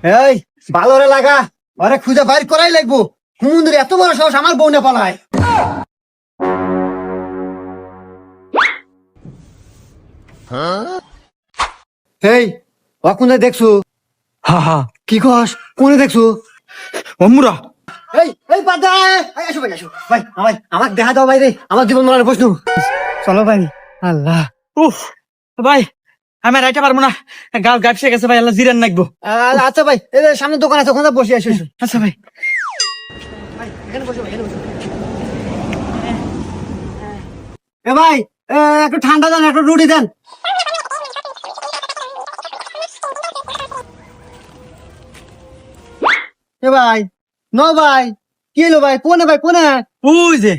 এই ভালো রে লাগা, ওরে খুঁজে বাইর করাই লাগবো। হুমুন্দির এত বড় সাহস আমার বউ না পালায়। এই অকুনে দেখছো? হা হা কি কস? কোনে দেখছো? অমুরা এই বাদা, আসো ভাই, আসো ভাই, আমাকে দেখা দাও ভাই রে, আমার জীবন মরণের প্রশ্ন। চলো ভাই। আল্লাহ। উফ ভাই আমি আর আইতে পারবো না, গাল গাপসে গেছে ভাই, আল্লাহ জিরান নাকবো। আচ্ছা ভাই, এই যে সামনে দোকান আছে, ওখানে বসে আসো। আচ্ছা ভাই। এখানে বসো, এখানে বসো। এ ভাই, একটু ঠান্ডা দেন, একটু রুটি দেন। এ ভাই, ন ভাই, কি হলো ভাই? কোনে ভাই, কোনে? ওই যে